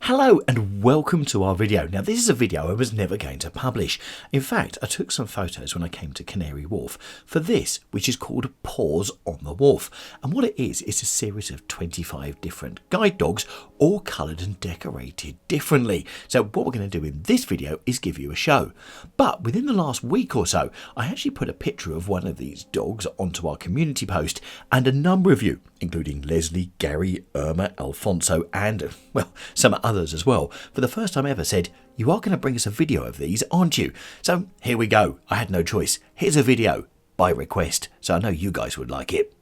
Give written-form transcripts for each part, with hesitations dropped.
Hello and welcome to our video. Now this is a video I was never going to publish. In fact, I took some photos when I came to Canary Wharf for this, which is called Paws on the Wharf. And what it is a series of 25 different guide dogs, all coloured and decorated differently. So what we're going to do in this video is give you a show. But within the last week or so, I actually put a picture of one of these dogs onto our community post, and a number of you, including Leslie, Gary, Irma, Alfonso, and, well, some others as well, for the first time ever said, "You are going to bring us a video of these, aren't you?" So here we go. I had no choice. Here's a video by request, so I know you guys would like it.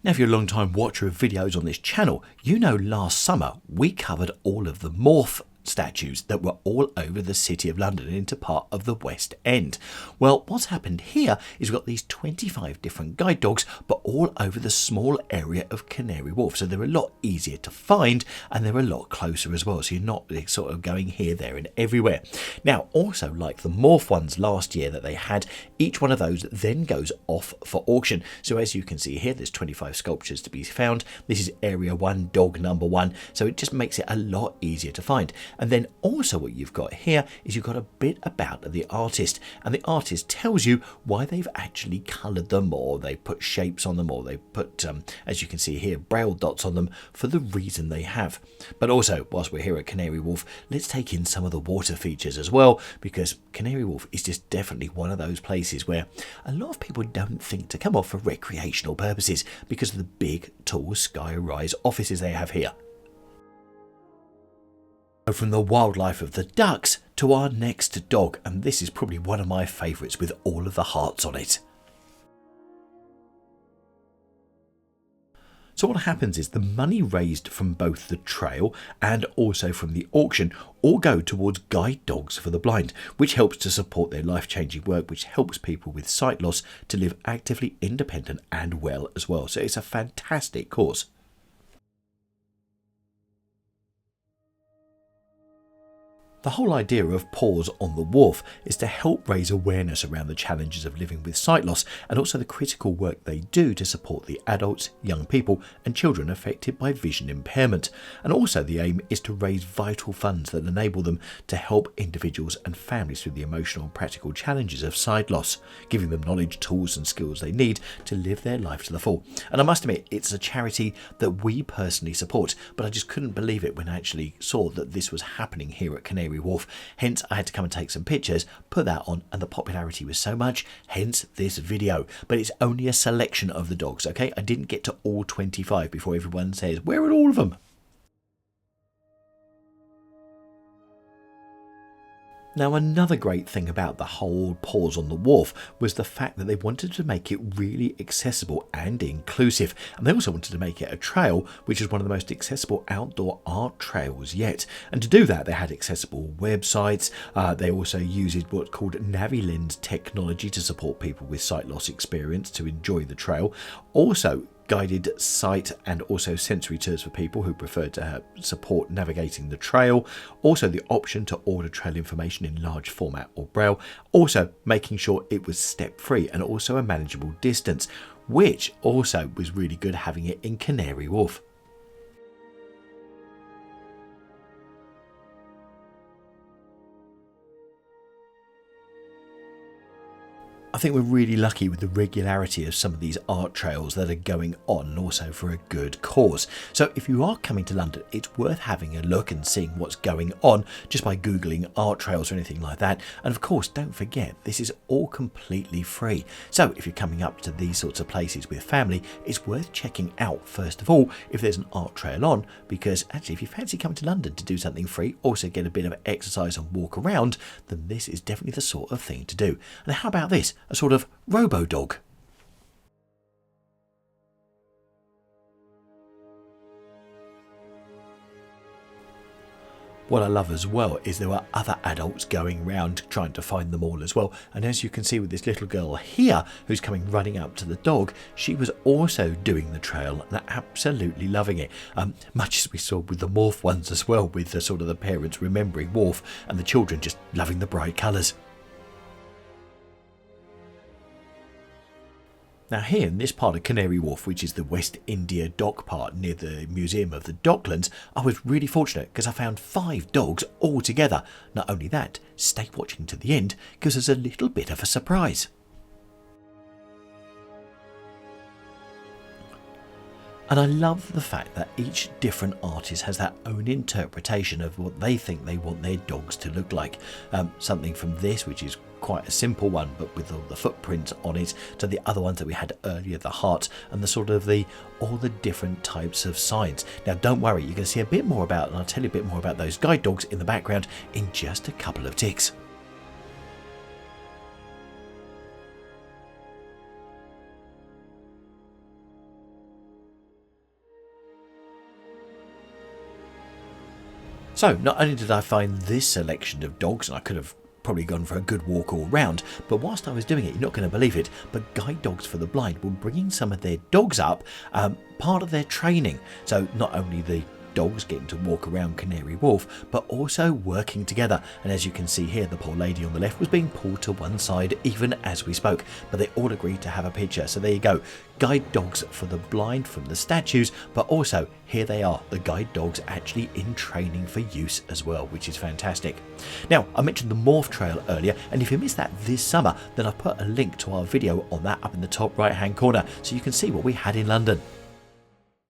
Now, if you're a long time watcher of videos on this channel, you know last summer we covered all of the morph statues that were all over the City of London and into part of the West End. Well, what's happened here is we've got these 25 different guide dogs, but all over the small area of Canary Wharf. So they're a lot easier to find and they're a lot closer as well. So you're not sort of going here, there and everywhere. Now, also like the morph ones last year that they had, each one of those then goes off for auction. So as you can see here, there's 25 sculptures to be found. This is area 1, dog number 1. So it just makes it a lot easier to find. And then also what you've got here is you've got a bit about the artist, and the artist tells you why they've actually coloured them, or they put shapes on them, or they put, as you can see here, braille dots on them for the reason they have. But also, whilst we're here at Canary Wharf, let's take in some of the water features as well, because Canary Wharf is just definitely one of those places where a lot of people don't think to come off for recreational purposes because of the big, tall, sky-rise offices they have here. From the wildlife of the ducks to our next dog, and this is probably one of my favourites with all of the hearts on it. So what happens is the money raised from both the trail and also from the auction all go towards guide dogs for the blind, which helps to support their life-changing work, which helps people with sight loss to live actively independent and well as well. So it's a fantastic cause. The whole idea of Paws on the Wharf is to help raise awareness around the challenges of living with sight loss, and also the critical work they do to support the adults, young people and children affected by vision impairment. And also the aim is to raise vital funds that enable them to help individuals and families through the emotional and practical challenges of sight loss, giving them knowledge, tools and skills they need to live their life to the full. And I must admit, it's a charity that we personally support, but I just couldn't believe it when I actually saw that this was happening here at Canary Wharf. Hence I had to come and take some pictures, put that on, and the popularity was so much, hence this video. But it's only a selection of the dogs, okay? I didn't get to all 25 before everyone says, "Where are all of them?" Now, another great thing about the whole Paws on the Wharf was the fact that they wanted to make it really accessible and inclusive. And they also wanted to make it a trail, which is one of the most accessible outdoor art trails yet. And to do that, they had accessible websites. They also used what's called NaviLens technology to support people with sight loss experience to enjoy the trail. Also, guided sight and also sensory tours for people who prefer to support navigating the trail. Also the option to order trail information in large format or braille. Also making sure it was step free and also a manageable distance, which also was really good having it in Canary Wharf. I think we're really lucky with the regularity of some of these art trails that are going on, and also for a good cause. So if you are coming to London, it's worth having a look and seeing what's going on just by Googling art trails or anything like that. And of course, don't forget, this is all completely free. So if you're coming up to these sorts of places with family, it's worth checking out first of all if there's an art trail on, because actually if you fancy coming to London to do something free, also get a bit of exercise and walk around, then this is definitely the sort of thing to do. And how about this? A sort of robo-dog. What I love as well is there were other adults going round trying to find them all as well. And as you can see with this little girl here who's coming running up to the dog, she was also doing the trail and absolutely loving it. Much as we saw with the morph ones as well, with the sort of the parents remembering Wharf and the children just loving the bright colours. Now here in this part of Canary Wharf, which is the West India dock part near the Museum of the Docklands, I was really fortunate because I found 5 dogs all together. Not only that, stay watching to the end because there's a little bit of a surprise. And I love the fact that each different artist has their own interpretation of what they think they want their dogs to look like. Something from this, which is quite a simple one, but with all the footprints on it, to the other ones that we had earlier, the heart and the sort of all the different types of signs. Now don't worry, you're going to see a bit more about, and I'll tell you a bit more about those guide dogs in the background in just a couple of ticks. So not only did I find this selection of dogs, and I could have probably gone for a good walk all round, but whilst I was doing it, you're not going to believe it, but Guide Dogs for the Blind were bringing some of their dogs up, part of their training. So not only the dogs getting to walk around Canary Wharf, but also working together. And as you can see here, the poor lady on the left was being pulled to one side even as we spoke, but they all agreed to have a picture. So there you go, Guide Dogs for the Blind from the statues, but also here they are, the guide dogs actually in training for use as well, which is fantastic. Now, I mentioned the Morph Trail earlier, and if you missed that this summer, then I've put a link to our video on that up in the top right hand corner so you can see what we had in London.